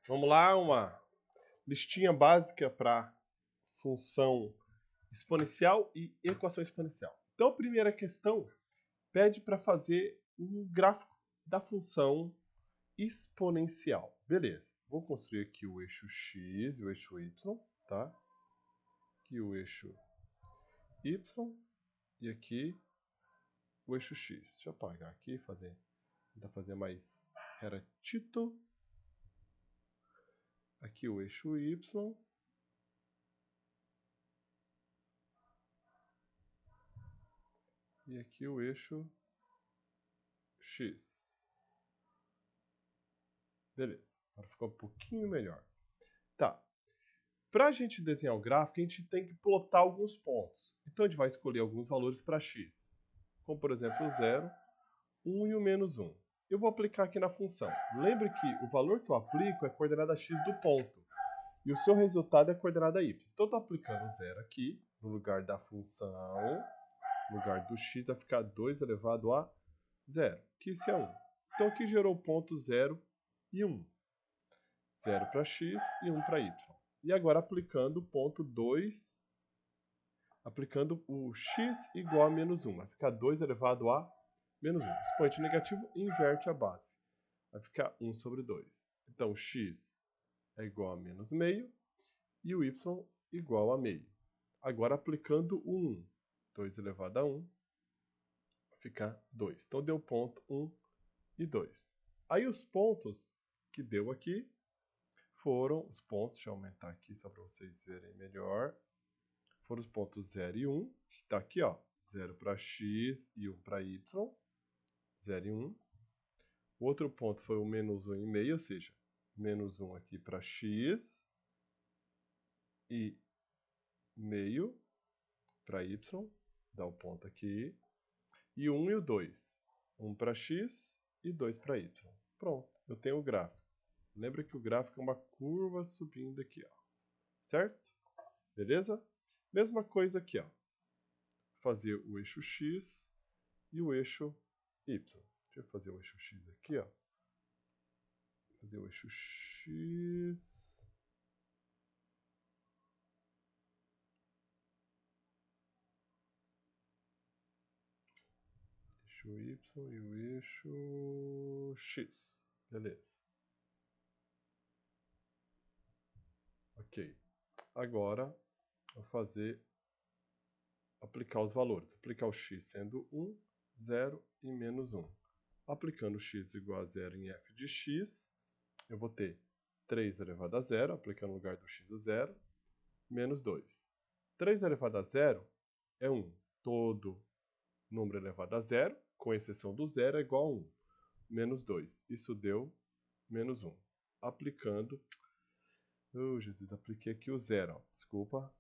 Vamos lá, uma listinha básica para função exponencial e equação exponencial. Então, a primeira questão pede para fazer um gráfico da função exponencial. Beleza. Vou construir aqui o eixo x e o eixo y, tá? Aqui o eixo y e aqui o eixo x. Deixa eu apagar aqui, tentar fazer mais retito. Aqui o eixo y. E aqui o eixo x. Beleza, agora ficou um pouquinho melhor. Tá, para a gente desenhar o gráfico, a gente tem que plotar alguns pontos. Então a gente vai escolher alguns valores para x, como por exemplo o 0, 1 e o menos 1. Eu vou aplicar aqui na função. Lembre que o valor que eu aplico é a coordenada x do ponto, e o seu resultado é a coordenada y. Então eu estou aplicando o 0 aqui, no lugar da função, no lugar do x vai ficar 2 elevado a 0, que isso é 1. Então aqui gerou o ponto 0 e 1. 0 para x e 1 para y. E agora aplicando o ponto 2, aplicando o x igual a menos 1. Vai ficar 2 elevado a menos 1. Expoente negativo inverte a base. Vai ficar 1 sobre 2. Então, x é igual a menos meio e o y igual a meio. Agora aplicando o 1. 2 elevado a 1 vai ficar 2. Então, deu ponto 1 e 2. Aí os pontos que deu aqui foram os pontos, deixa eu aumentar aqui só para vocês verem melhor, foram os pontos 0 e 1, que está aqui, ó, 0 para x e 1 para y, 0 e 1. O outro ponto foi o menos 1 e meio, ou seja, menos 1 aqui para x e meio para y, dá o ponto aqui, e 1 e o 2, 1 para x e 2 para y. Pronto, eu tenho o gráfico. Lembra que o gráfico é uma curva subindo aqui, ó, certo? Beleza? Mesma coisa aqui, ó. Fazer o eixo x e o eixo y. Deixa eu fazer o eixo x aqui, ó. Fazer o eixo x. Eixo y e o eixo x. Beleza. Ok. Agora, vou aplicar os valores. Aplicar o x sendo 1, 0 e menos 1. Aplicando x igual a 0 em f de x, eu vou ter 3 elevado a 0, aplicando no lugar do x o 0, menos 2. 3 elevado a 0 é 1. Todo número elevado a 0, com exceção do 0, é igual a 1. Menos 2. Isso deu menos 1. Aplicando... Jesus, apliquei aqui o 0. Ó. Desculpa.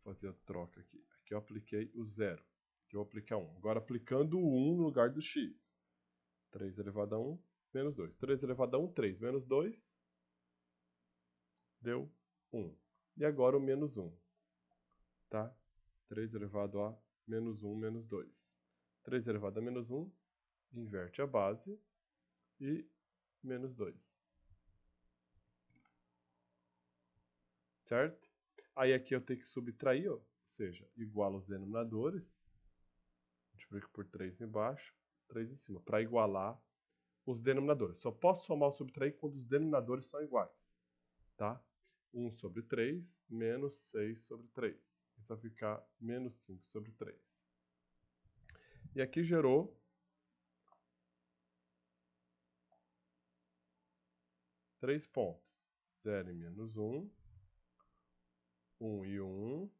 Vou fazer a troca aqui. Aqui eu apliquei o 0. Aqui eu vou aplicar 1. Agora aplicando o 1 no lugar do x. 3 elevado a 1, menos 2. 3 elevado a 1, 3. Menos 2, deu 1. E agora o menos 1. Tá? 3 elevado a menos 1, menos 2. 3 elevado a menos 1, inverte a base, e menos 2. Certo? Aí aqui eu tenho que subtrair, ó, ou seja, iguala os denominadores, multiplico por 3 embaixo, 3 em cima, para igualar os denominadores. Só posso somar ou subtrair quando os denominadores são iguais. Tá? 1 sobre 3 menos 6 sobre 3. Isso vai ficar menos 5 sobre 3. E aqui gerou 3 pontos. 0 e menos 1, 1 e 1,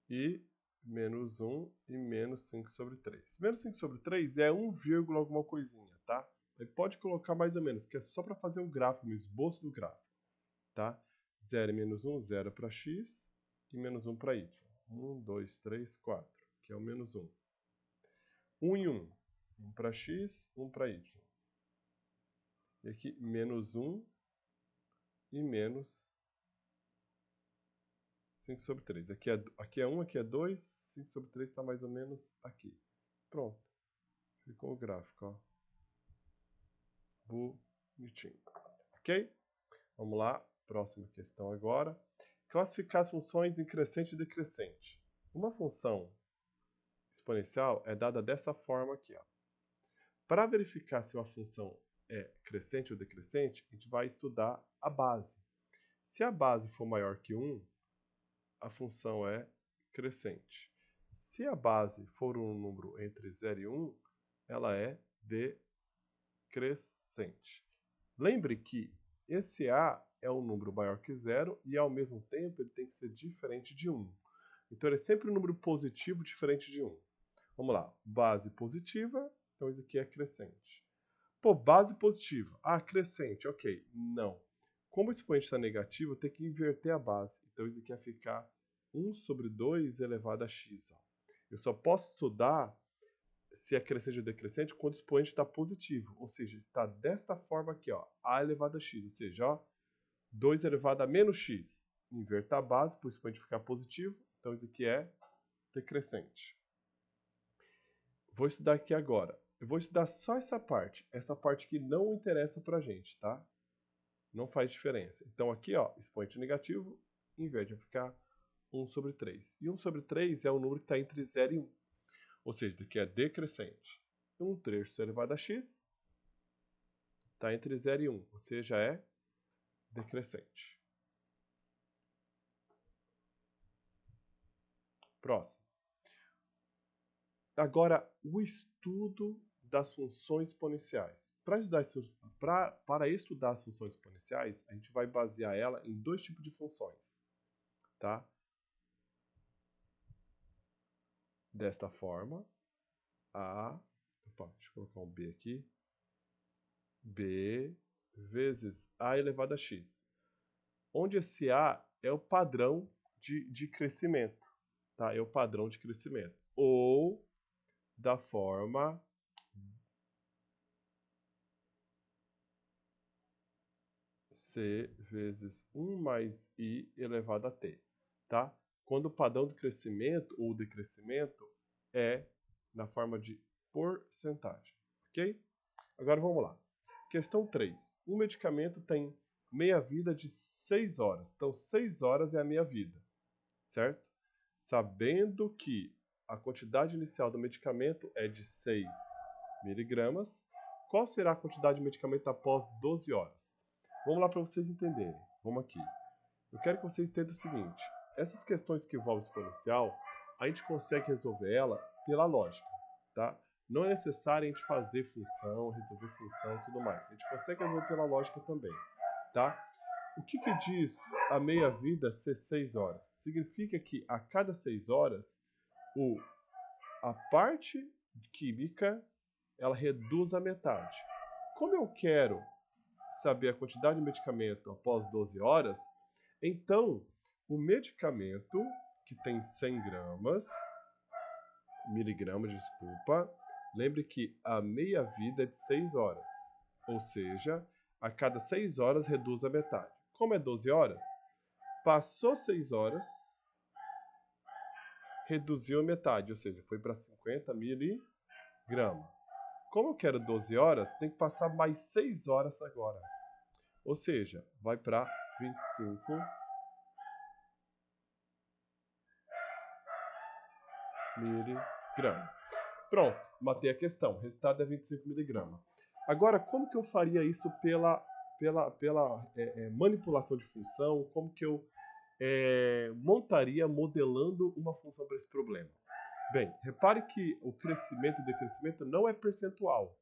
e menos 1 e menos 5 sobre 3. Menos 5 sobre 3 é 1, alguma coisinha, tá? Aí pode colocar mais ou menos, que é só para fazer o gráfico, o esboço do gráfico, tá? 0 e menos 1, 0 para x e menos 1 para y. 1, 2, 3, 4, que é o menos 1. 1 e 1, 1 para x, 1 para y. E aqui, menos 1 e menos 5 sobre 3. Aqui é 1, aqui é 2, 5 sobre 3 está mais ou menos aqui. Pronto. Ficou o gráfico, ó. Bonitinho. Ok? Vamos lá, próxima questão agora. Classificar as funções em crescente e decrescente. Uma função exponencial é dada dessa forma aqui, ó. Para verificar se uma função é crescente ou decrescente, a gente vai estudar a base. Se a base for maior que 1, a função é crescente. Se a base for um número entre 0 e 1, ela é decrescente. Lembre que esse A é um número maior que 0 e, ao mesmo tempo, ele tem que ser diferente de 1. Então, ele é sempre um número positivo diferente de 1. Vamos lá. Base positiva, então isso aqui é crescente. Pô, base positiva. Ah, crescente, ok. Não. Como o expoente está negativo, eu tenho que inverter a base. Então, isso aqui vai ficar 1 sobre 2 elevado a x. Ó. Eu só posso estudar se é crescente ou decrescente quando o expoente está positivo. Ou seja, está desta forma aqui, ó, a elevado a x. Ou seja, ó, 2 elevado a menos x. Inverta a base para o expoente ficar positivo. Então, isso aqui é decrescente. Vou estudar aqui agora. Eu vou estudar só essa parte que não interessa pra gente, tá? Não faz diferença. Então aqui, ó, expoente negativo, inverte, vai ficar 1 sobre 3. E 1 sobre 3 é o número que está entre 0 e 1. Ou seja, daqui é decrescente. 1/3 elevado a x está entre 0 e 1, ou seja, é decrescente. Próximo. Agora, o estudo das funções exponenciais. Para estudar as funções exponenciais, a gente vai basear ela em dois tipos de funções, tá? Desta forma, deixa eu colocar um B aqui, B vezes A elevado a x, onde esse A é o padrão de crescimento, tá? É o padrão de crescimento. Ou da forma C vezes 1 mais I elevado a T, tá? Quando o padrão de crescimento ou decrescimento é na forma de porcentagem, ok? Agora vamos lá. Questão 3. Um medicamento tem meia-vida de 6 horas. Então, 6 horas é a meia-vida, certo? Sabendo que a quantidade inicial do medicamento é de 6 miligramas, qual será a quantidade de medicamento após 12 horas? Vamos lá para vocês entenderem. Vamos aqui. Eu quero que vocês entendam o seguinte. Essas questões que envolvem exponencial, a gente consegue resolver ela pela lógica, tá? Não é necessário a gente fazer função, resolver função e tudo mais. A gente consegue resolver pela lógica também, tá? O que diz a meia-vida ser 6 horas? Significa que a cada 6 horas, a parte química, ela reduz a metade. Como eu quero saber a quantidade de medicamento após 12 horas, então o medicamento que tem 100 miligramas, desculpa, lembre que a meia-vida é de 6 horas, ou seja, a cada 6 horas reduz a metade. Como é 12 horas, passou 6 horas, reduziu a metade, ou seja, foi para 50 miligramas. Como eu quero 12 horas, tem que passar mais 6 horas agora. Ou seja, vai para 25 miligramas. Pronto, matei a questão. O resultado é 25 miligramas. Agora, como que eu faria isso pela manipulação de função? Como que eu montaria modelando uma função para esse problema? Bem, repare que o crescimento e decrescimento não é percentual.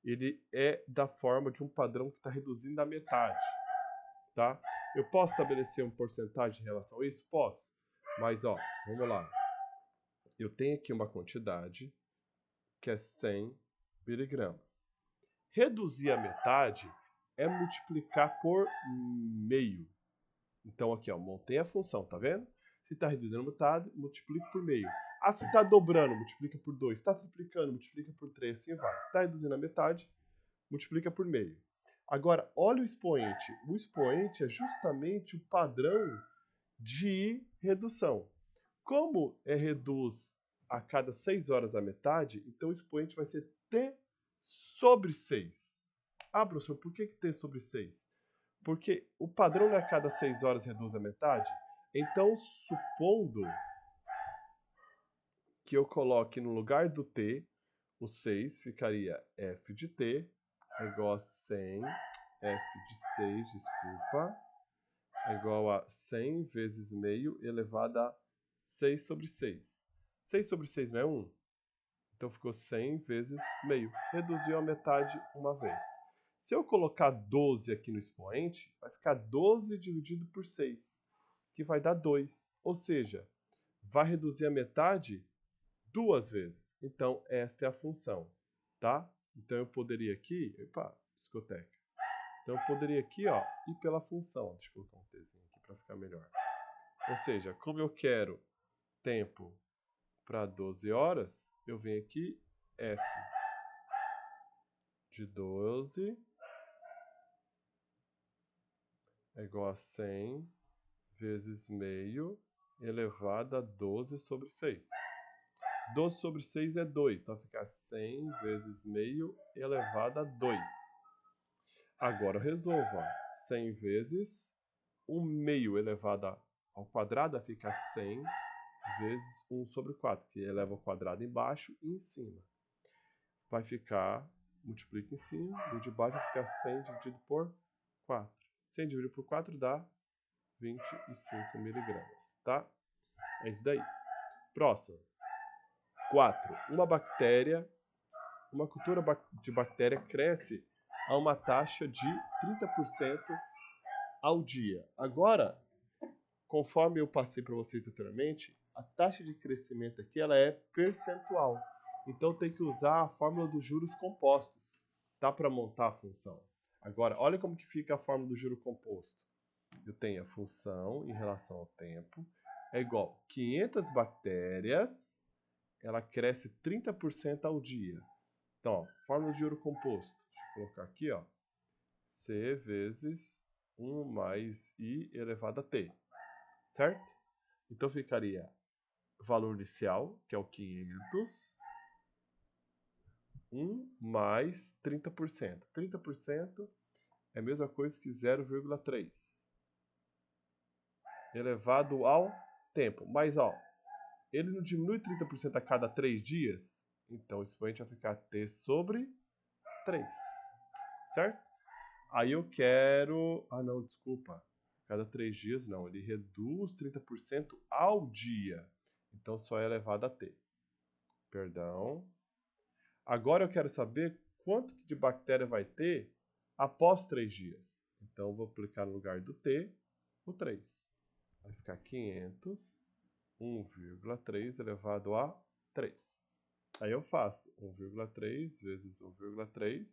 Ele é da forma de um padrão que está reduzindo a metade, tá? Eu posso estabelecer uma porcentagem em relação a isso? Posso. Mas, ó, vamos lá. Eu tenho aqui uma quantidade que é 100 miligramas. Reduzir a metade é multiplicar por meio. Então, aqui, ó, montei a função, tá vendo? Se está reduzindo a metade, multiplica por meio. Ah, se está dobrando, multiplica por 2. Se está triplicando, multiplica por 3, assim vai. Se está reduzindo a metade, multiplica por meio. Agora, olha o expoente. O expoente é justamente o padrão de redução. Como reduz a cada 6 horas a metade, então o expoente vai ser t sobre 6. Ah, professor, por que t sobre 6? Porque o padrão não é a cada 6 horas reduz a metade? Então, supondo que eu coloque no lugar do t, o 6 ficaria f de t é igual a 100, f de 6, desculpa, é igual a 100 vezes meio elevado a 6 sobre 6. 6 sobre 6 não é 1? Então ficou 100 vezes meio. Reduziu a metade uma vez. Se eu colocar 12 aqui no expoente, vai ficar 12 dividido por 6, que vai dar 2. Ou seja, vai reduzir a metade 2 vezes. Então, esta é a função, tá? Então, eu poderia aqui... Opa, discoteca. Então, eu poderia aqui, ó, ir pela função. Deixa eu colocar um tzinho aqui para ficar melhor. Ou seja, como eu quero tempo para 12 horas, eu venho aqui, f de 12 é igual a 100 vezes meio elevado a 12 sobre 6. 12 sobre 6 é 2, então vai ficar 100 vezes meio elevado a 2. Agora eu resolvo, ó. 100 vezes o meio elevado ao quadrado vai ficar 100 vezes 1 sobre 4, que eleva ao quadrado embaixo e em cima. Vai ficar, multiplica em cima, e de baixo vai ficar 100 dividido por 4. 100 dividido por 4 dá 25 miligramas, tá? É isso daí. Próximo. 4. Uma cultura de bactéria cresce a uma taxa de 30% ao dia. Agora, conforme eu passei para vocês anteriormente, a taxa de crescimento aqui ela é percentual. Então tem que usar a fórmula dos juros compostos, tá? Para montar a função. Agora, olha como que fica a fórmula do juro composto. Eu tenho a função em relação ao tempo é igual a 500 bactérias, ela cresce 30% ao dia. Então, ó, fórmula de juro composto. Deixa eu colocar aqui, ó. C vezes 1 mais I elevado a T. Certo? Então ficaria valor inicial, que é o 500, 1 mais 30%. 30% é a mesma coisa que 0,3 elevado ao tempo. Mas, ó, ele não diminui 30% a cada 3 dias? Então, o expoente vai ficar T sobre 3. Certo? Aí eu quero... Ah, não, desculpa. Cada 3 dias, não. Ele reduz 30% ao dia. Então, só é elevado a T. Perdão. Agora eu quero saber quanto de bactéria vai ter após 3 dias. Então, eu vou aplicar no lugar do T o 3. Vai ficar 500, 1,3 elevado a 3. Aí eu faço 1,3 vezes 1,3.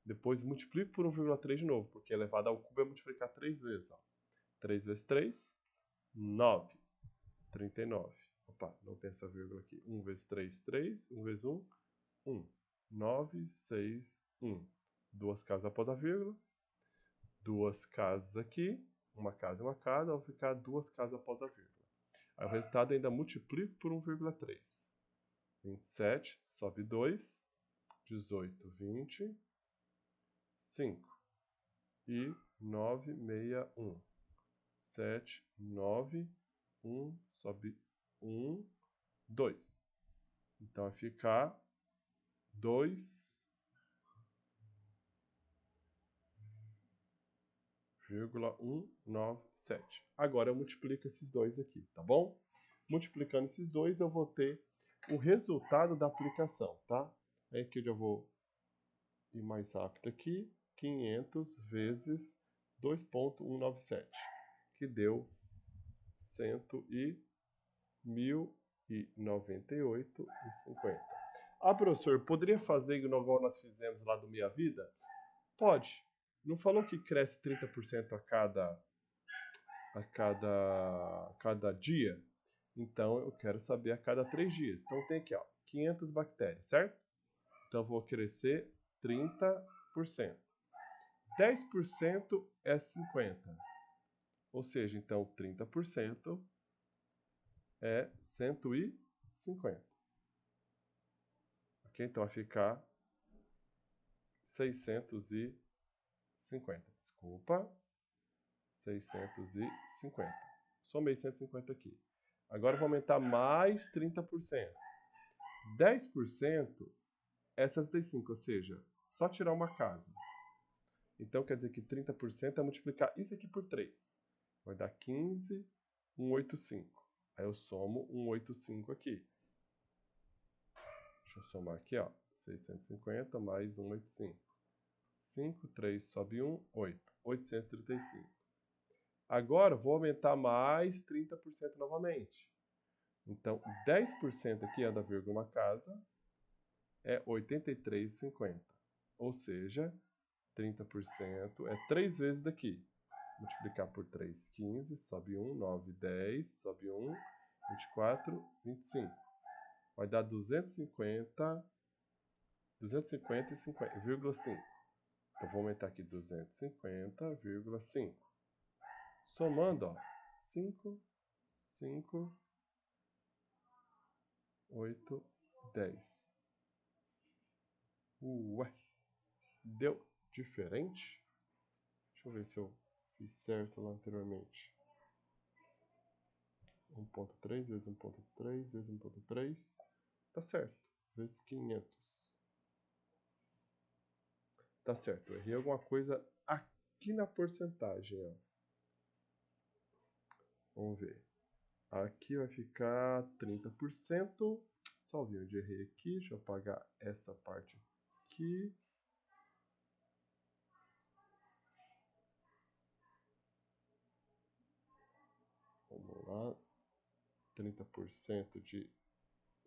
Depois multiplico por 1,3 de novo, porque elevado ao cubo é multiplicar 3 vezes. Ó. 3 vezes 3, 9. 39. Opa, não tem essa vírgula aqui. 1 vezes 3, 3. 1 vezes 1, 1. 9, 6, 1. Duas casas após a vírgula. Duas casas aqui. Uma casa e uma casa. Vai ficar duas casas após a vírgula. Aí o resultado ainda multiplico por 1,3. 27, sobe 2. 18, 20. 5. E 9, 61. 7, 9, 1, sobe 1, 2. Então vai ficar 2,197. Agora eu multiplico esses dois aqui, tá bom? Multiplicando esses dois, eu vou ter o resultado da aplicação, tá? Aí aqui eu já vou ir mais rápido aqui. 500 vezes 2,197, que deu 1.098,50. Ah, professor, poderia fazer igual nós fizemos lá do Minha Vida? Pode. Não falou que cresce 30% a cada dia? Então, eu quero saber a cada 3 dias. Então, tem aqui, ó, 500 bactérias, certo? Então, eu vou crescer 30%. 10% é 50. Ou seja, então, 30% é 150. Ok? Então, vai ficar 650. Desculpa. 650. Somei 150 aqui. Agora vou aumentar mais 30%. 10% é 65, ou seja, só tirar uma casa. Então quer dizer que 30% é multiplicar isso aqui por 3. Vai dar 15,185. Aí eu somo 185 aqui. Deixa eu somar aqui, ó. 650 mais 185. 5, 3 sobe 1, 8. 835. Agora vou aumentar mais 30% novamente. Então, 10% aqui anda vírgula uma casa é 83,50. Ou seja, 30% é 3 vezes daqui. Multiplicar por 3, 15, sobe 1, 9, 10, sobe 1, 24, 25. Vai dar 250,5. Então, vou aumentar aqui 250,5. Somando, ó, 5, 5, 8, 10. Ué, deu diferente? Deixa eu ver se eu fiz certo lá anteriormente. 1.3 vezes 1.3 vezes 1.3. Tá certo. Vezes 500. Tá certo. Eu errei alguma coisa aqui na porcentagem, ó. Vamos ver. Aqui vai ficar 30%. Só vi onde errei aqui. Deixa eu apagar essa parte aqui. Vamos lá. 30% de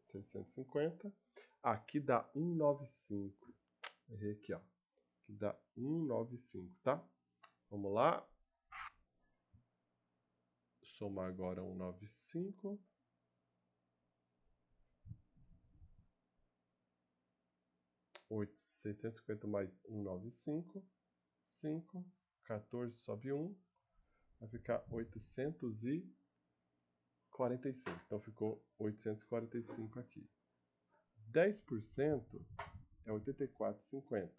650. Aqui dá 195. Errei aqui, ó. Aqui dá 195, tá? Vamos lá. Somar agora 195. 650 mais 195. 5. 14 sobe 1. Vai ficar 845. Então ficou 845 aqui. 10% é 84,50.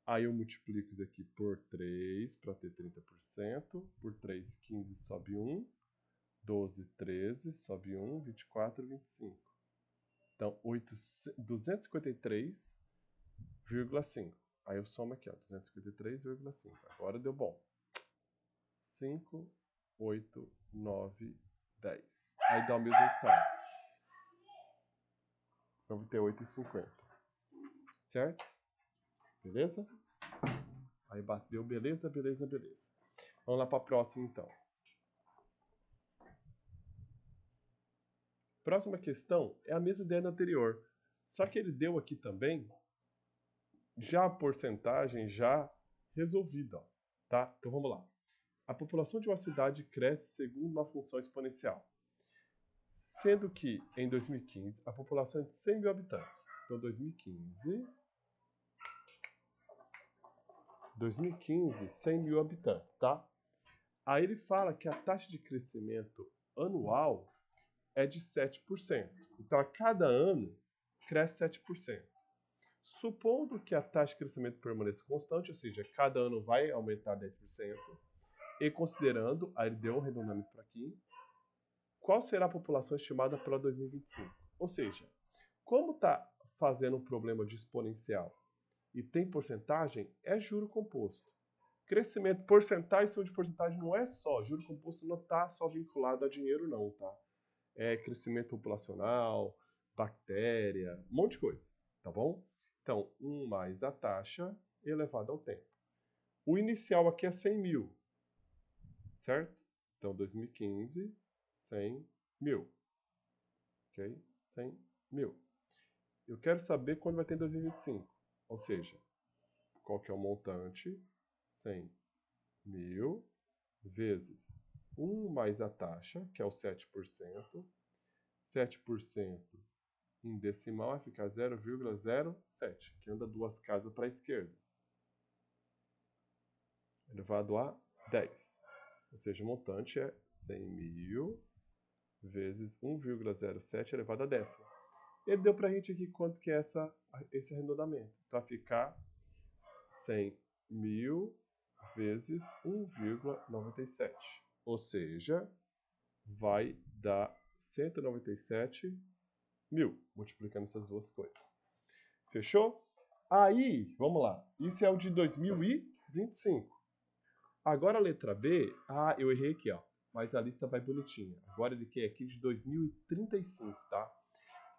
Aí eu multiplico isso aqui por 3 para ter 30%. Por 3, 15 sobe 1. 12, 13 sobe 1. 24, 25. Então, 253,5. Aí eu somo aqui, ó, 253,5. Agora deu bom. 5, 8, 9, 10. Aí dá o mesmo resultado. Então, vou ter 8,50. Certo? Beleza? Aí bateu, beleza, beleza, beleza. Vamos lá para a próxima, então. Próxima questão é a mesma ideia da anterior. Só que ele deu aqui também já a porcentagem já resolvida, ó, tá? Então vamos lá. A população de uma cidade cresce segundo uma função exponencial, sendo que em 2015 a população é de 100 mil habitantes. Então 2015, 100 mil habitantes, tá? Aí ele fala que a taxa de crescimento anual é de 7%. Então a cada ano cresce 7%. Supondo que a taxa de crescimento permaneça constante, ou seja, cada ano vai aumentar 10%, e considerando, aí ele deu um arredondamento para aqui, qual será a população estimada para 2025? Ou seja, como está fazendo um problema de exponencial e tem porcentagem, é juro composto. Crescimento, porcentagem de porcentagem não é só, juro composto não está só vinculado a dinheiro não, tá? É crescimento populacional, bactéria, um monte de coisa, tá bom? Então, 1 mais a taxa elevado ao tempo. O inicial aqui é 100 mil, certo? Então, 2015, 100 mil. Ok? 100 mil. Eu quero saber quando vai ter em 2025. Ou seja, qual que é o montante? 100 mil vezes 1 mais a taxa, que é o 7%. 7% em decimal vai ficar 0,07, que anda duas casas para a esquerda. Elevado a 10. Ou seja, o montante é 100 mil vezes 1,07 elevado a décima. Ele deu para a gente aqui quanto que é esse arredondamento. Para ficar 100 mil vezes 1,97. Ou seja, vai dar 197 mil, multiplicando essas duas coisas. Fechou? Aí, vamos lá. Isso é o de 2025. Agora a letra B, eu errei aqui, ó. Mas a lista vai bonitinha. Agora ele quer aqui de 2035, tá?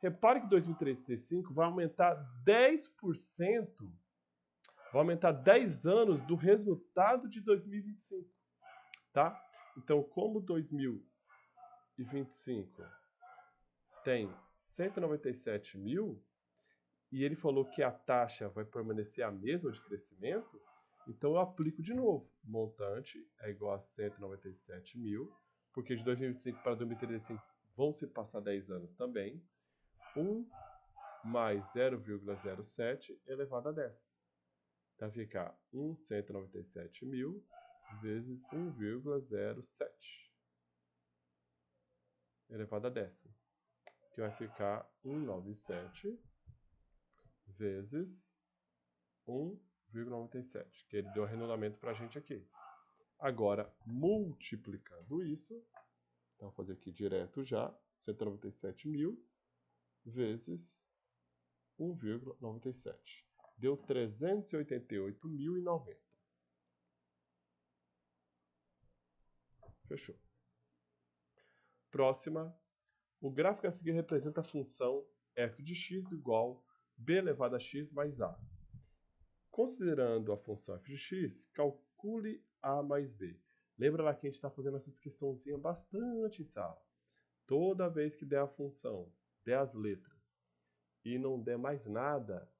Repare que 2035 vai aumentar 10%, vai aumentar 10 anos do resultado de 2025, tá? Então, como 2025 tem 197 mil, e ele falou que a taxa vai permanecer a mesma de crescimento, então eu aplico de novo. Montante é igual a 197 mil, porque de 2025 para 2035 vão se passar 10 anos também. 1 mais 0,07 elevado a 10. Então vai ficar 197 mil vezes 1,07 elevado a décimo, que vai ficar 197 vezes 1,97, que ele deu arredondamento para a gente aqui. Agora, multiplicando isso, então vou fazer aqui direto já, 197 mil vezes 1,97. Deu 388.090. Fechou. Próxima. O gráfico a seguir representa a função f de x igual b elevado a x mais a. Considerando a função f de x, calcule a mais b. Lembra lá que a gente está fazendo essas questãozinhas bastante em sala. Toda vez que der a função, der as letras, e não der mais nada,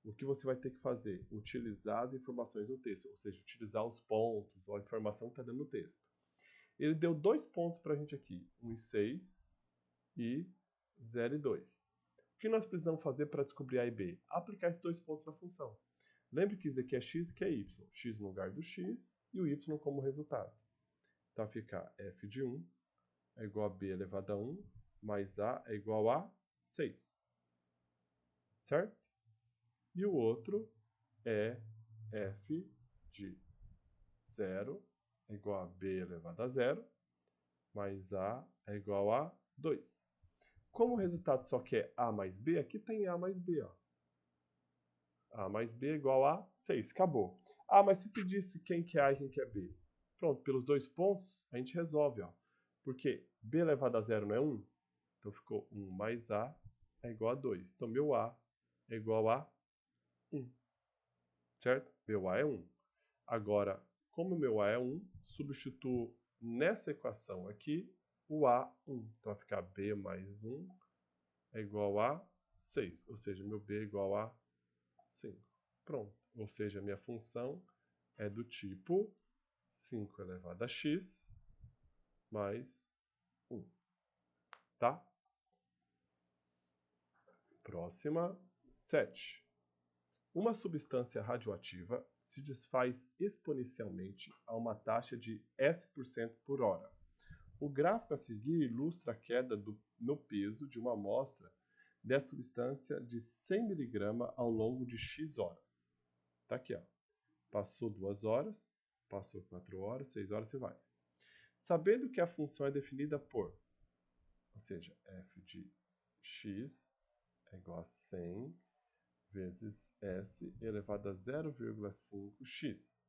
o que você vai ter que fazer? Utilizar as informações no texto, ou seja, utilizar os pontos, ou a informação que está dando no texto. Ele deu 2 pontos para a gente aqui, 1,6 e 0,2. O que nós precisamos fazer para descobrir A e B? Aplicar esses 2 pontos na função. Lembre que isso aqui é x, que é y. X no lugar do x e o y como resultado. Então vai ficar f de 1 é igual a b elevado a 1 mais a é igual a 6. Certo? E o outro é f de 0 é igual a b elevado a 0 mais a é igual a 2. Como o resultado só quer a mais b, aqui tem a mais b, ó. A mais b é igual a 6. Acabou. Ah, mas se pedisse quem que é a e quem que é b? Pronto, pelos 2 pontos a gente resolve, ó. Porque b elevado a 0 não é 1? Então ficou 1 mais a é igual a 2. Então meu a é igual a 1. Certo? Meu a é 1. Agora, como meu a é 1, substituo nessa equação aqui o a 1. Então vai ficar b mais 1 é igual a 6. Ou seja, meu b é igual a 5. Pronto. Ou seja, a minha função é do tipo 5 elevado a x mais 1. Tá? Próxima, 7. Uma substância radioativa se desfaz exponencialmente a uma taxa de S% por hora. O gráfico a seguir ilustra a queda no peso de uma amostra dessa substância de 100 mg ao longo de x horas. Tá aqui, ó. Passou 2 horas, passou 4 horas, 6 horas e vai. Sabendo que a função é definida por, ou seja, f de x é igual a 100 vezes s elevado a 0,5x.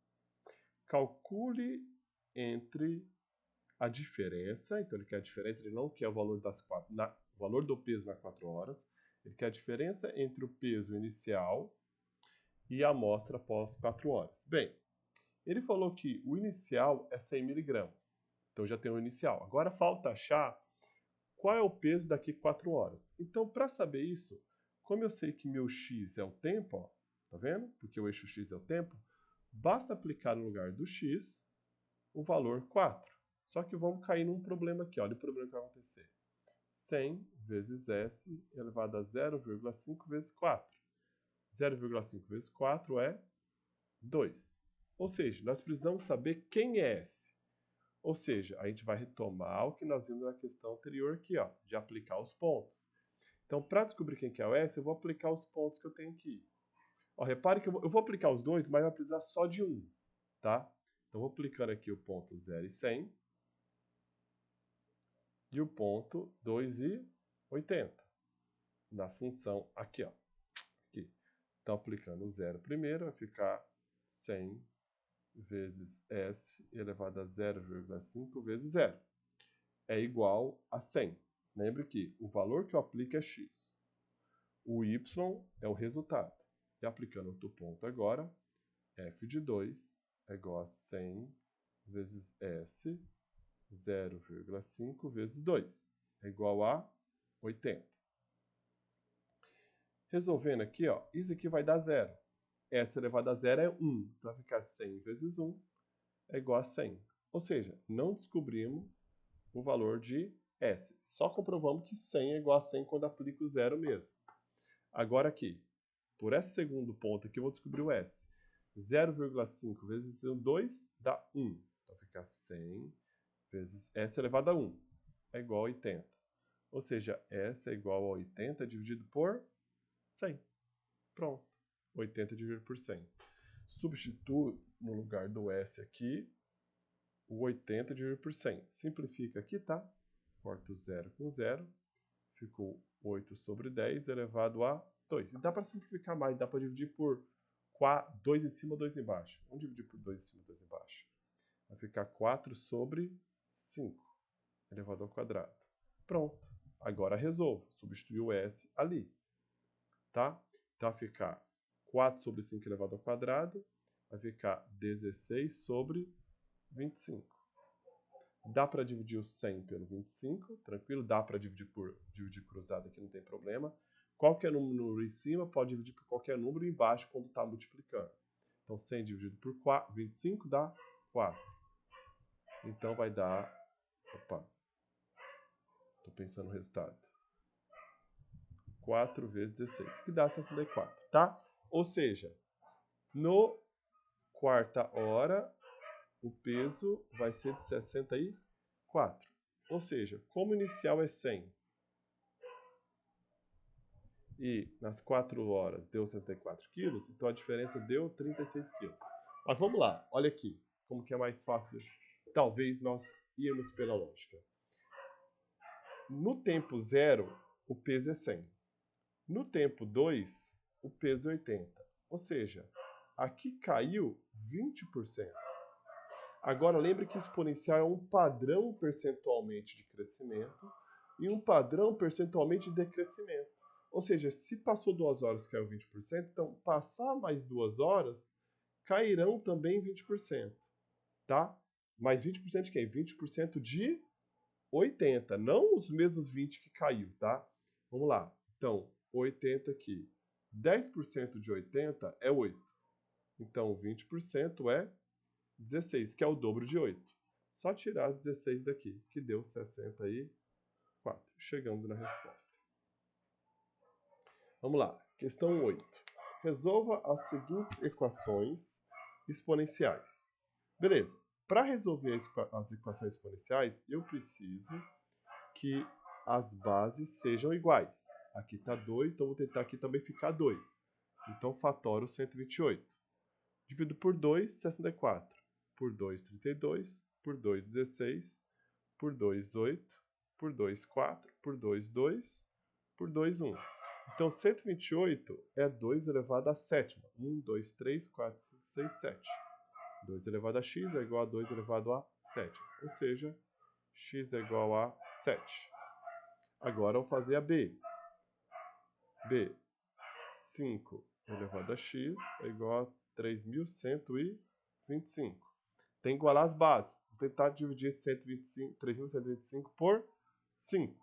Calcule entre a diferença, então ele quer a diferença, ele não quer o valor, o valor do peso nas 4 horas, ele quer a diferença entre o peso inicial e a amostra após 4 horas. Bem, ele falou que o inicial é 100 mg, então já tem o inicial. Agora falta achar qual é o peso daqui a 4 horas. Então, para saber isso, como eu sei que meu x é o tempo, ó, tá vendo? Porque o eixo x é o tempo, basta aplicar no lugar do x o valor 4. Só que vamos cair num problema aqui, olha o problema que vai acontecer. 100 vezes s elevado a 0,5 vezes 4. 0,5 vezes 4 é 2. Ou seja, nós precisamos saber quem é s. Ou seja, a gente vai retomar o que nós vimos na questão anterior aqui, ó, de aplicar os pontos. Então, para descobrir quem que é o S, eu vou aplicar os pontos que eu tenho aqui. Ó, repare que eu vou aplicar os dois, mas vai precisar só de um, tá? Então, vou aplicando aqui o ponto 0 e 100 e o ponto 2 e 80 na função aqui, ó. Aqui. Então, aplicando o 0 primeiro, vai ficar 100 vezes S elevado a 0,5 vezes 0. É igual a 100. Lembre que o valor que eu aplico é x. O y é o resultado. E aplicando outro ponto agora, f de 2 é igual a 100 vezes S 0,5 vezes 2. É igual a 80. Resolvendo aqui, ó, isso aqui vai dar 0. S elevado a 0 é 1. Então vai ficar 100 vezes 1 é igual a 100. Ou seja, não descobrimos o valor de S. Só comprovamos que 100 é igual a 100 quando aplico o 0 mesmo. Agora aqui, por esse segundo ponto aqui, eu vou descobrir o S. 0,5 vezes 2 dá 1. Então fica 100 vezes S elevado a 1 é igual a 80. Ou seja, S é igual a 80 dividido por 100. Pronto. 80 dividido por 100. Substituo no lugar do S aqui o 80 dividido por 100. Simplifica aqui, tá? Corta o 0 com 0. Ficou 8 sobre 10 elevado a 2. E dá para simplificar mais. Dá para dividir por 2 em cima, 2 embaixo. Vamos dividir por 2 em cima, 2 embaixo. Vai ficar 4 sobre 5 elevado ao quadrado. Pronto. Agora resolvo. Substituir o S ali. Tá? Então vai ficar 4 sobre 5 elevado ao quadrado. Vai ficar 16 sobre 25. Dá para dividir o 100 pelo 25, tranquilo? Dá para dividir por dividir cruzado aqui, não tem problema. Qualquer número em cima pode dividir por qualquer número embaixo quando está multiplicando. Então 100 dividido por 25 dá 4. Então vai dar... Opa, estou pensando no resultado. 4 vezes 16, que dá 64, tá? Ou seja, no quarta hora, o peso vai ser de 64. Ou seja, como o inicial é 100 e nas 4 horas deu 64 quilos, então a diferença deu 36 quilos. Mas vamos lá, olha aqui, como que é mais fácil, talvez nós irmos pela lógica. No tempo 0, o peso é 100. No tempo 2, o peso é 80. Ou seja, aqui caiu 20%. Agora, lembre que exponencial é um padrão percentualmente de crescimento e um padrão percentualmente de decrescimento. Ou seja, se passou 2 horas, caiu 20%, então passar mais 2 horas, cairão também 20%. Tá? Mas 20% de quem? 20% de 80, não os mesmos 20 que caiu, tá? Vamos lá. Então, 80 aqui. 10% de 80 é 8. Então, 20% é 16, que é o dobro de 8. Só tirar 16 daqui, que deu 64. Chegamos na resposta. Vamos lá. Questão 8. Resolva as seguintes equações exponenciais. Beleza. Para resolver as equações exponenciais, eu preciso que as bases sejam iguais. Aqui está 2, então vou tentar aqui também ficar 2. Então, fatório 128. Divido por 2, 64. Por 2, 32. Por 2, 16. Por 2, 8. Por 2, 4. Por 2, 2. Por 2, 1. Então, 128 é 2 elevado a sétima. 1, 2, 3, 4, 5, 6, 7. 2 elevado a x é igual a 2 elevado a 7. Ou seja, x é igual a 7. Agora, eu vou fazer a B. B, 5 elevado a x é igual a 3.125. Tem que igualar as bases. Vou tentar dividir 3.125 por 5.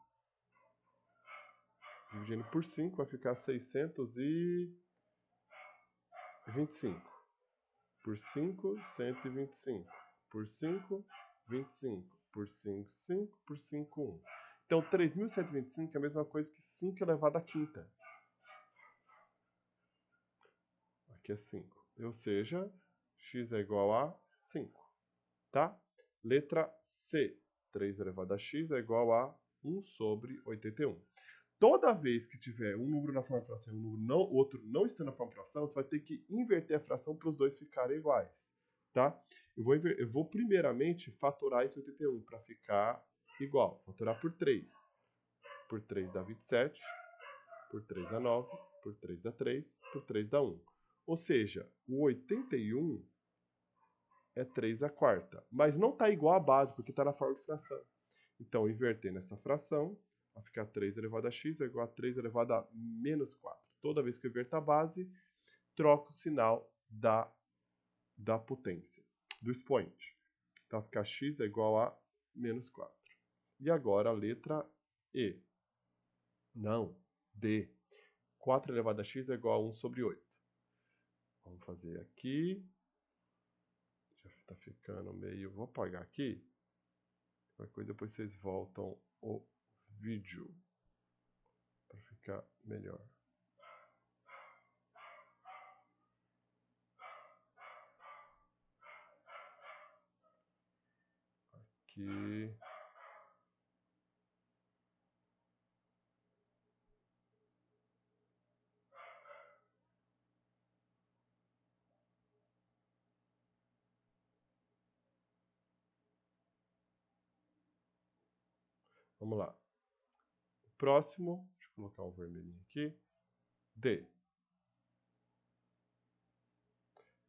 Dividindo por 5 vai ficar 625. Por 5, 125. Por 5, 25. Por 5, 5. Por 5, 1. Então, 3.125 é a mesma coisa que 5 elevado à quinta. Aqui é 5. Ou seja, x é igual a 5. Tá? Letra C. 3 elevado a x é igual a 1 sobre 81. Toda vez que tiver um número na forma de fração e o outro não estando na forma de fração, você vai ter que inverter a fração para os dois ficarem iguais. Tá? Eu vou primeiramente fatorar esse 81 para ficar igual. Fatorar por 3. Por 3 dá 27. Por 3 dá 9. Por 3 dá 3. Por 3 dá 1. Ou seja, o 81 é 3 a quarta. Mas não está igual à base, porque está na forma de fração. Então, invertendo essa fração, vai ficar 3 elevado a x é igual a 3 elevado a menos 4. Toda vez que eu inverto a base, troco o sinal da potência, do expoente. Então, vai ficar x é igual a menos 4. E agora a letra E. Não, D. 4 elevado a x é igual a 1 sobre 8. Vamos fazer aqui. Já está ficando meio... Vou apagar aqui. Qualquer coisa depois vocês voltam o vídeo para ficar melhor. Aqui. Vamos lá. Próximo, deixa eu colocar um vermelhinho aqui. D.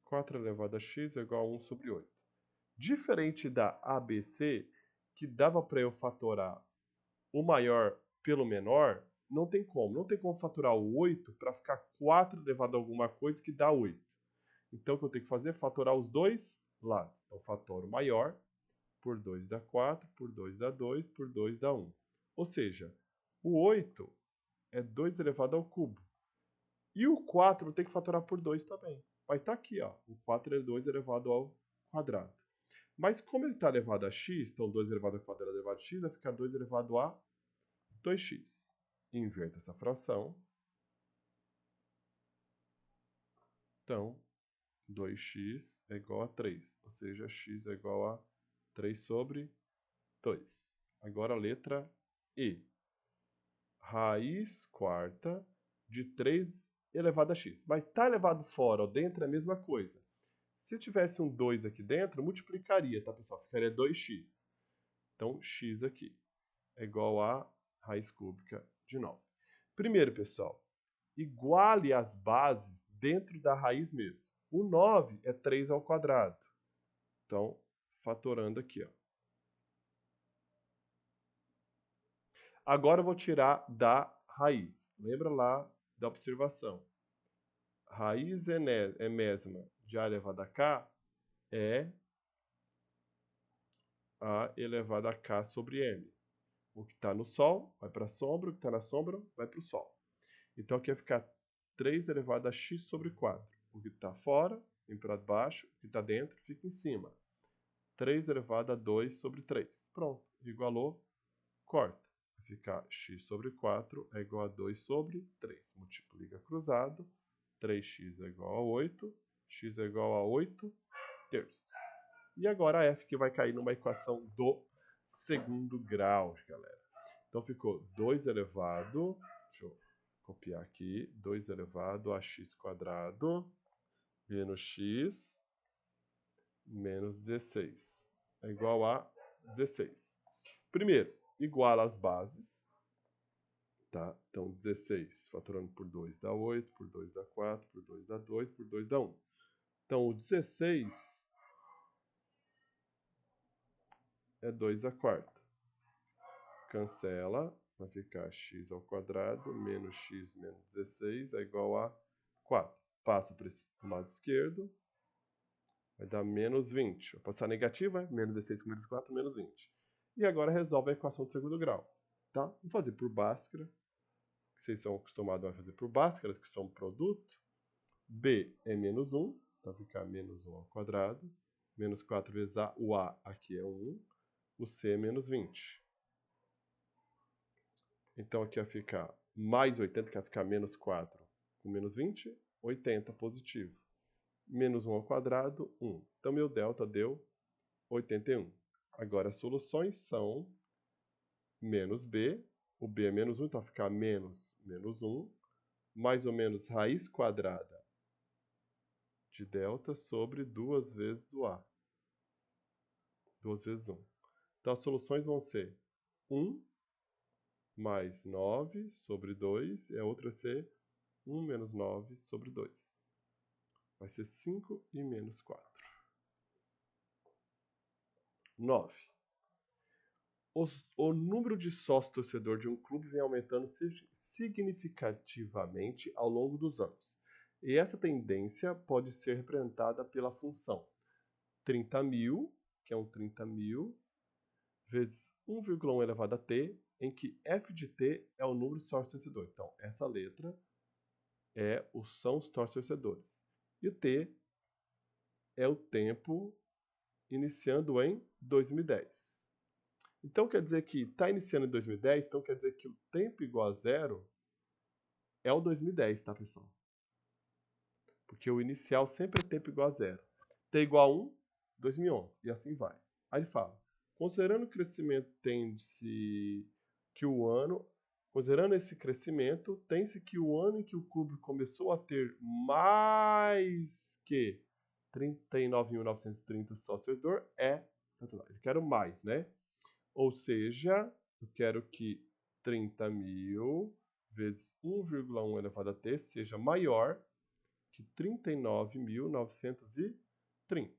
4 elevado a x é igual a 1 sobre 8. Diferente da ABC, que dava para eu fatorar o maior pelo menor, não tem como. Não tem como fatorar o 8 para ficar 4 elevado a alguma coisa que dá 8. Então, o que eu tenho que fazer é fatorar os dois lados. Então, fatoro o maior, por 2 dá 4, por 2 dá 2, por 2 dá 1. Ou seja, o 8 é 2 elevado ao cubo. E o 4 eu tenho que fatorar por 2 também. Mas está aqui, ó. O 4 é 2 elevado ao quadrado. Mas como ele está elevado a x, então 2 elevado ao quadrado elevado a x, vai ficar 2 elevado a 2x. Inverta essa fração. Então, 2x é igual a 3. Ou seja, x é igual a 3 sobre 2. Agora a letra E. Raiz quarta de 3 elevado a x. Mas está elevado fora ou dentro é a mesma coisa. Se tivesse um 2 aqui dentro, multiplicaria, tá, pessoal? Ficaria 2x. Então, x aqui é igual a raiz cúbica de 9. Primeiro, pessoal, iguale as bases dentro da raiz mesmo. O 9 é 3 ao quadrado. Então, fatorando aqui, ó. Agora eu vou tirar da raiz. Lembra lá da observação. Raiz enésima de A elevado a K é A elevado a K sobre M. O que está no Sol vai para a sombra, o que está na sombra vai para o Sol. Então aqui vai ficar 3 elevado a x sobre 4. O que está fora vem para baixo, o que está dentro fica em cima. 3 elevado a 2 sobre 3. Pronto, igualou, corta. Vai ficar x sobre 4 é igual a 2 sobre 3. Multiplica cruzado, 3x é igual a 8, x é igual a 8 terços. E agora a f que vai cair numa equação do segundo grau, galera. Então ficou 2 elevado, deixa eu copiar aqui, 2 elevado a x quadrado menos x menos 16 é igual a 16. Primeiro, iguala as bases, tá? Então 16 fatorando por 2 dá 8, por 2 dá 4, por 2 dá 2, por 2 dá 1. Então o 16 é 2 a quarta. Cancela, vai ficar x ao quadrado menos x menos 16 é igual a 4. Passa para o lado esquerdo, vai dar menos 20. Vou passar negativa, menos 16 com menos 4, menos 20. E agora resolve a equação de segundo grau. Tá? Vamos fazer por Bhaskara, que vocês são acostumados a fazer por Bhaskara, que são um produto. B é menos 1, então vai ficar menos 1 ao quadrado. Menos 4 vezes A, o A aqui é 1. O C é menos 20. Então aqui vai ficar mais 80, que vai ficar menos 4 com menos 20, 80 positivo. Menos 1 ao quadrado, 1. Então meu delta deu 81. Agora as soluções são menos b, o b é menos 1, então vai ficar menos 1, mais ou menos raiz quadrada de delta sobre 2 vezes o a. 2 vezes 1. Então, as soluções vão ser 1 mais 9 sobre 2, e a outra vai ser 1 menos 9 sobre 2. Vai ser 5 e menos 4. 9. O número de sócios torcedor de um clube vem aumentando significativamente ao longo dos anos. E essa tendência pode ser representada pela função 30.000, que é um 30.000, vezes 1,1 elevado a t, em que f de t é o número de sócios torcedor. Então, essa letra são os sócios torcedores. E o t é o tempo iniciando em 2010. Então, quer dizer que está iniciando em 2010, então quer dizer que o tempo igual a zero é o 2010, tá, pessoal? Porque o inicial sempre é tempo igual a zero. T igual a 1, 2011, e assim vai. Aí ele fala, considerando esse crescimento, tem-se que o ano em que o clube começou a ter mais que 39.930 sócios torcedor eu quero mais, né? Ou seja, eu quero que 30.000 vezes 1,1 elevado a t seja maior que 39.930.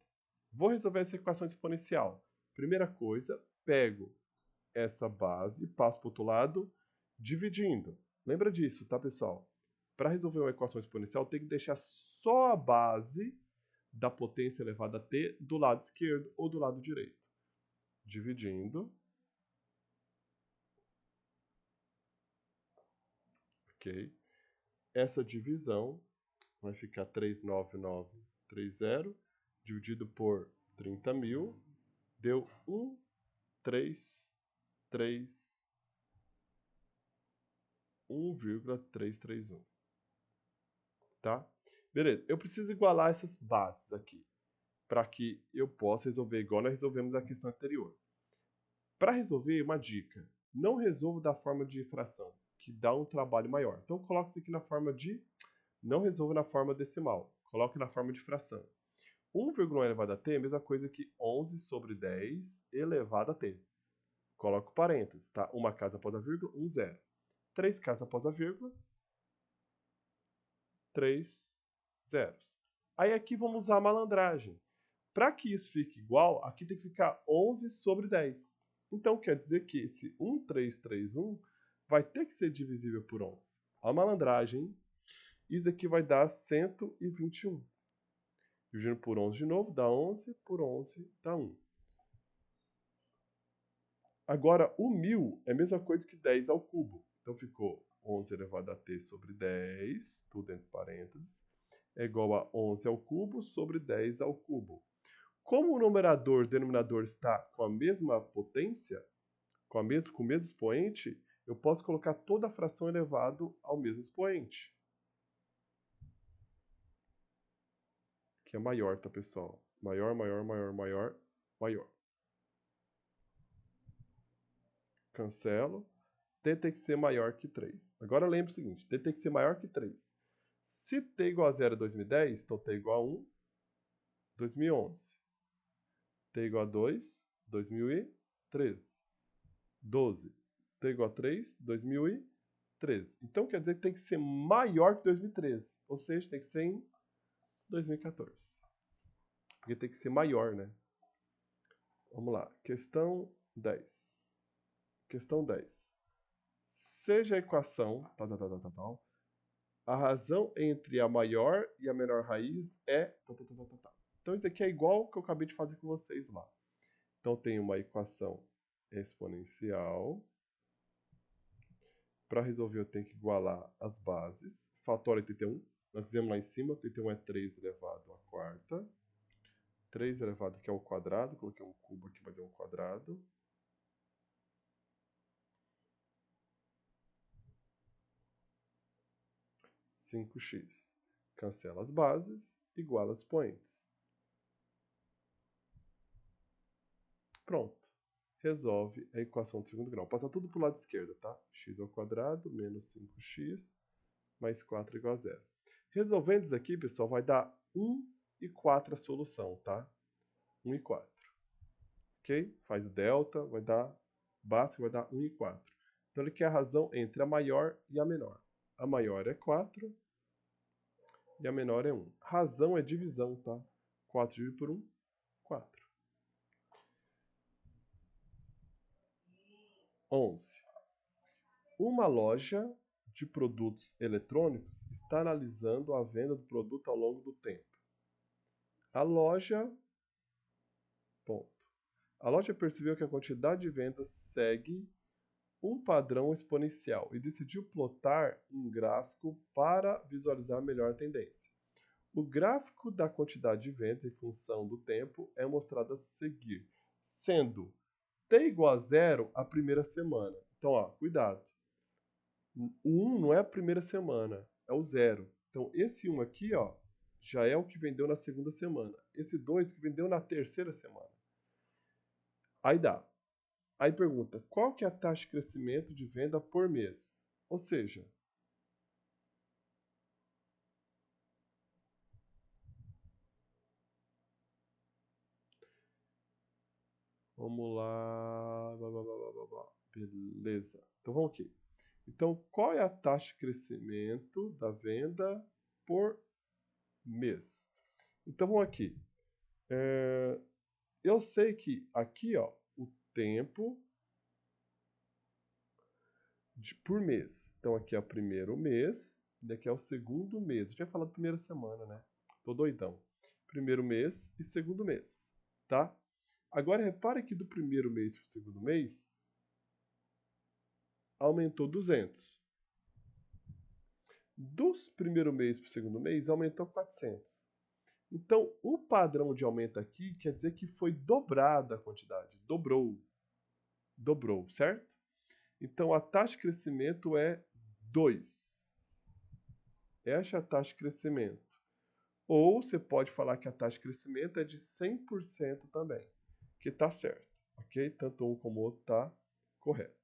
Vou resolver essa equação exponencial. Primeira coisa, pego essa base, passo para o outro lado, dividindo. Lembra disso, tá, pessoal? Para resolver uma equação exponencial, tem que deixar só a base da potência elevada a t do lado esquerdo ou do lado direito. Dividindo. Ok? Essa divisão vai ficar 39930 dividido por 30.000, deu 1,331. Tá? Beleza, eu preciso igualar essas bases aqui, para que eu possa resolver igual nós resolvemos a questão anterior. Para resolver, uma dica, não resolva da forma de fração, que dá um trabalho maior. Então, coloque isso aqui na forma de... Não resolva na forma decimal, coloque na forma de fração. 1,1 elevado a t é a mesma coisa que 11 sobre 10 elevado a t. Coloco parênteses, tá? Uma casa após a vírgula, 0. 3 casas após a vírgula, 3 zeros. Aí aqui vamos usar a malandragem. Para que isso fique igual, aqui tem que ficar 11 sobre 10. Então quer dizer que esse 1331 vai ter que ser divisível por 11. A malandragem, isso aqui vai dar 121. Dividindo por 11 de novo, dá 11, por 11 dá 1. Agora, o 1000 é a mesma coisa que 10 ao cubo. Então ficou 11 elevado a t sobre 10, tudo entre parênteses, é igual a 11 ao cubo sobre 10 ao cubo. Como o numerador e o denominador está com a mesma potência, com o mesmo expoente, eu posso colocar toda a fração elevado ao mesmo expoente. Que é maior, tá, pessoal? Maior, maior, maior, maior, maior. Cancelo. T tem que ser maior que 3. Agora lembre o seguinte, T tem que ser maior que 3. Se T igual a 0 é 2010, então T igual a 1, 2011. T igual a 2, 2013. 12. T igual a 3, 2013. Então quer dizer que tem que ser maior que 2013. Ou seja, tem que ser em 2014. Porque tem que ser maior, né? Vamos lá. Questão 10. Questão 10. Seja a equação... A razão entre a maior e a menor raiz é... Então isso aqui é igual ao que eu acabei de fazer com vocês lá. Então tem uma equação exponencial. Para resolver eu tenho que igualar as bases. Fator 81. Nós fizemos lá em cima. 81 é 3 elevado à quarta. 3 elevado aqui ao quadrado. Coloquei um cubo aqui, mas é um quadrado. (5x). Cancela as bases, iguala os expoentes. Pronto. Resolve a equação de segundo grau. Passa tudo para o lado esquerdo, tá? X ao quadrado menos 5x mais 4 igual a 0. Resolvendo isso aqui, pessoal, vai dar 1 e 4 a solução, tá? 1 e 4. Ok? ok? Faz o delta, vai dar, básico vai dar 1 e 4. Então ele quer a razão entre a maior e a menor. A maior é 4 e a menor é 1. Razão é divisão, tá? 4 dividido por 1, 4. 11. Uma loja de produtos eletrônicos está analisando a venda do produto ao longo do tempo. A loja percebeu que a quantidade de vendas segue um padrão exponencial e decidiu plotar um gráfico para visualizar melhor a tendência. O gráfico da quantidade de vendas em função do tempo é mostrado a seguir, sendo t igual a 0 a primeira semana. Então, ó, cuidado. O 1 não é a primeira semana, é o 0. Então, esse 1 aqui, ó, já é o que vendeu na segunda semana. Esse 2 que vendeu na terceira semana. Aí dá. Aí pergunta, qual que é a taxa de crescimento de venda por mês? Ou seja, vamos lá, beleza. Então vamos aqui. Então, qual é a taxa de crescimento da venda por mês? Então vamos aqui. Eu sei que aqui, ó, o tempo por mês. Então aqui é o primeiro mês, daqui é o segundo mês. Eu tinha falado primeira semana, né? Tô doidão. Primeiro mês e segundo mês, tá? Agora repare que do primeiro mês para o segundo mês aumentou 200. Dos primeiro mês para o segundo mês aumentou 400. Então o padrão de aumento aqui quer dizer que foi dobrada a quantidade, dobrou, certo? Então a taxa de crescimento é 2. Essa é a taxa de crescimento. Ou você pode falar que a taxa de crescimento é de 100% também, que está certo, ok? Tanto um como o outro está correto.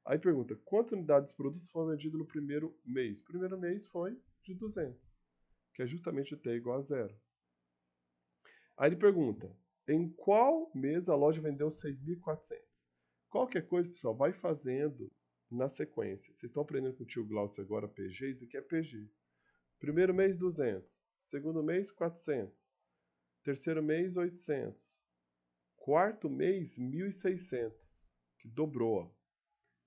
Aí pergunta, quantas unidades de produtos foram vendidas no primeiro mês? O primeiro mês foi de 200, que é justamente o T igual a 0. Aí ele pergunta, em qual mês a loja vendeu 6.400? Qualquer coisa, pessoal, vai fazendo na sequência. Vocês estão aprendendo com o tio Glaucio agora PG, isso aqui é PG. Primeiro mês, 200. Segundo mês, 400. Terceiro mês, 800. Quarto mês, 1.600, que dobrou. Ó.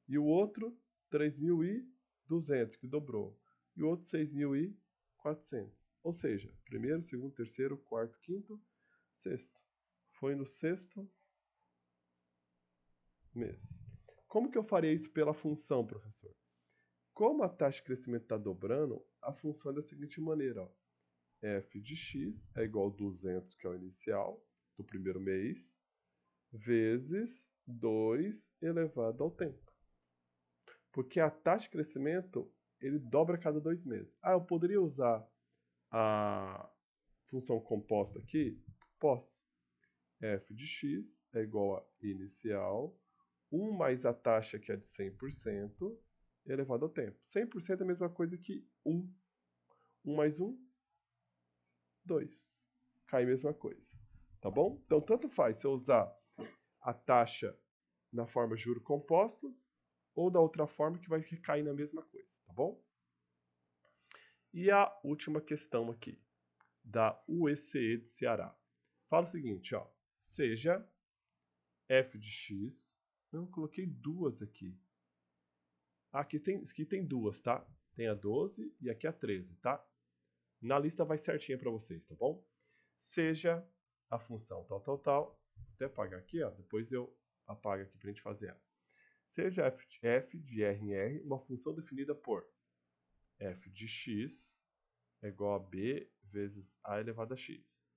E o outro, 3.200, que dobrou. E o outro, 6.400. Ou seja, primeiro, segundo, terceiro, quarto, quinto, sexto. Foi no sexto mês. Como que eu faria isso pela função, professor? Como a taxa de crescimento está dobrando, a função é da seguinte maneira, ó. F de x é igual a 200, que é o inicial do primeiro mês, vezes 2 elevado ao tempo. Porque a taxa de crescimento, ele dobra a cada 2 meses. Ah, eu poderia usar a função composta aqui? Posso. F de x é igual a inicial, 1 mais a taxa que é de 100%, elevado ao tempo. 100% é a mesma coisa que 1. 1 mais 1, 2. Cai a mesma coisa. Tá bom? Então, tanto faz se eu usar a taxa na forma de juros compostos ou da outra forma que vai cair na mesma coisa, tá bom? E a última questão aqui, da UECE de Ceará. Fala o seguinte, ó, seja f de x, não, eu coloquei duas aqui. Aqui tem duas, tá? Tem a 12 e aqui a 13, tá? Na lista vai certinha para vocês, tá bom? Seja a função tal, tal, tal. Vou até apagar aqui, ó. Depois eu apago aqui para a gente fazer ela. Seja f de r em r uma função definida por f de x é igual a b vezes a elevado a x,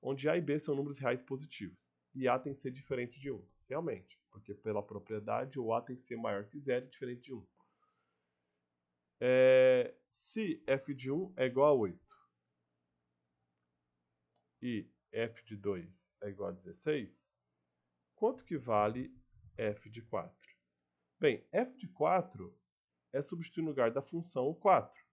onde a e b são números reais positivos e a tem que ser diferente de 1. Realmente, porque pela propriedade o a tem que ser maior que 0 e diferente de 1. Se f de 1 é igual a 8 e f de 2 é igual a 16, quanto que vale f de 4? Bem, f de 4 é substituir no lugar da função o 4.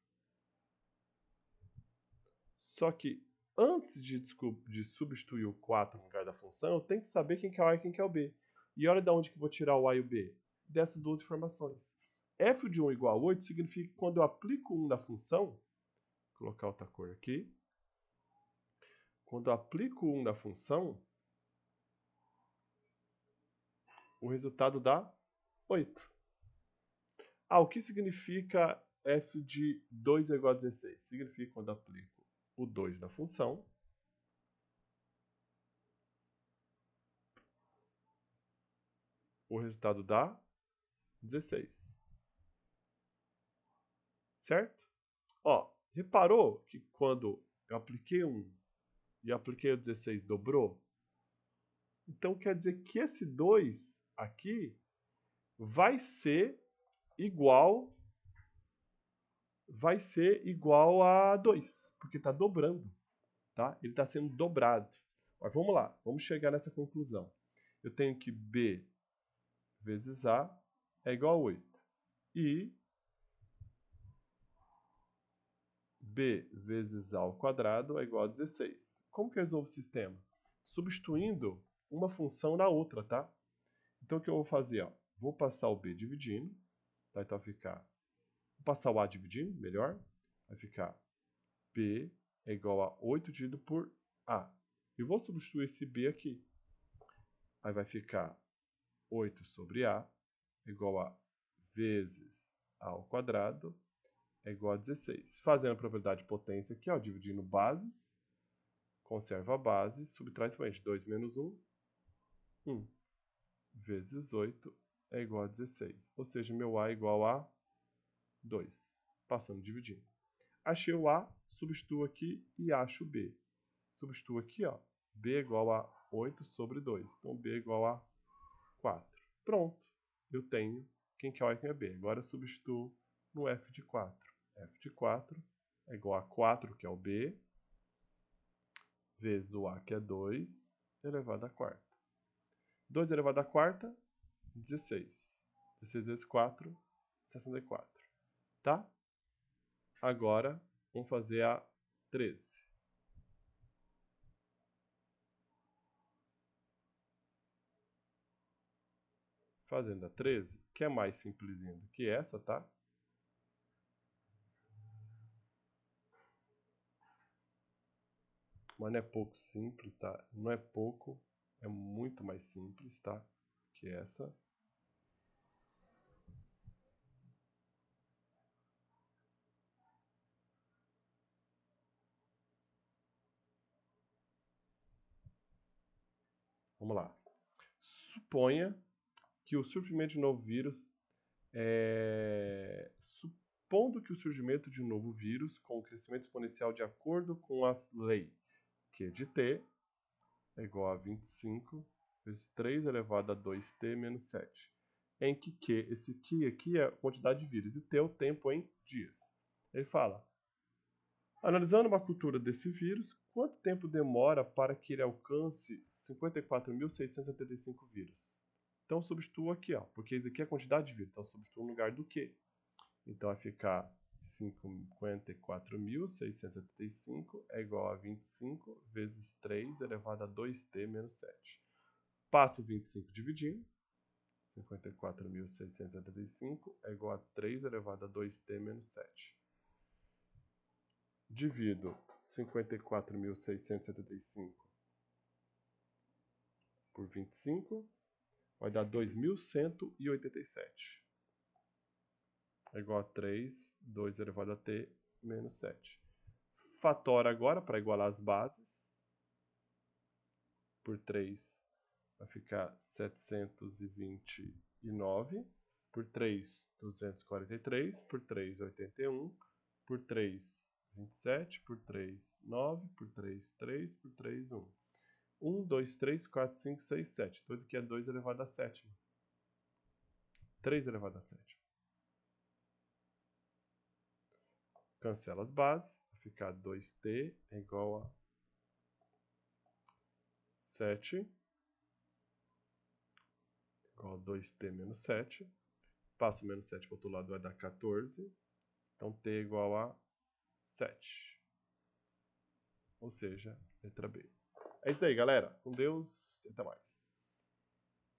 Só que antes de substituir o 4 no lugar da função, eu tenho que saber quem que é o A e quem que é o B. E olha de onde que eu vou tirar o A e o B. Dessas duas informações. F de 1 igual a 8 significa que quando eu aplico 1 na função, vou colocar outra cor aqui. Quando eu aplico 1 na função, o resultado dá 8. Ah, o que significa f de 2 é igual a 16? Significa quando eu aplico o 2 na função, o resultado dá 16. Certo? Ó, reparou que quando eu apliquei 1 e apliquei o 16 dobrou? Então quer dizer que esse 2 aqui vai ser igual a 2, porque está dobrando, tá? Ele está sendo dobrado. Mas vamos lá, vamos chegar nessa conclusão. Eu tenho que B vezes A é igual a 8. E B vezes A ao quadrado é igual a 16. Como que eu resolvo o sistema? Substituindo uma função na outra, tá? Então o que eu vou fazer? Ó? Vou passar o B dividindo, tá? Então vai ficar... Vou passar o A dividindo, melhor. Vai ficar B é igual a 8 dividido por A. E vou substituir esse B aqui. Aí vai ficar 8 sobre A igual a vezes A ao quadrado é igual a 16. Fazendo a propriedade de potência aqui, ó, dividindo bases, conserva a base, subtrai expoente. 2 menos 1, 1. Vezes 8 é igual a 16. Ou seja, meu A é igual a 2. Passando dividindo. Achei o A, substituo aqui e acho o B. Substituo aqui, ó. B é igual a 8 sobre 2. Então, B é igual a 4. Pronto. Eu tenho quem que é o A e quem é B. Agora eu substituo no F de 4. F de 4 é igual a 4, que é o B, vezes o A, que é 2, elevado à quarta. 2 elevado à quarta, 16. 16 vezes 4, 64. Tá? Agora, vamos fazer a 13. Fazendo a 13, que é mais simplesinha do que essa, tá? Mas não é pouco simples, tá? Não é pouco, é muito mais simples, tá? Que essa. Vamos lá. Suponha que o surgimento de novo vírus supondo que o surgimento de um novo vírus com crescimento exponencial de acordo com a lei Q de T é igual a 25 vezes 3 elevado a 2T menos 7. Em que Q, esse Q aqui é a quantidade de vírus e T é o tempo em dias. Ele fala, analisando uma cultura desse vírus, quanto tempo demora para que ele alcance 54.675 vírus? Então, substituo aqui, ó, porque isso aqui é a quantidade de vírus. Então, substituo no lugar do Q. Então, vai ficar 54.675 é igual a 25 vezes 3 elevado a 2T menos 7. Passo 25 dividindo. 54.675 é igual a 3 elevado a 2T menos 7. Divido 54.675 por 25, vai dar 2.187. É igual a 3, 2 elevado a t menos 7. Fatora agora para igualar as bases. Por 3 vai ficar 729. Por 3, 243. Por 3, 81. Por 3, 27. Por 3, 9. Por 3, 3. Por 3, 1. 1, 2, 3, 4, 5, 6, 7. Tudo que é 2 elevado a 7. 3 elevado a 7. Cancela as bases. Vai ficar 2t é igual a 7. Igual a 2t menos 7. Passo o menos 7 para o outro lado, vai dar 14. Então t é igual a 7. ou seja, letra B. É isso aí, galera. Com Deus, até mais.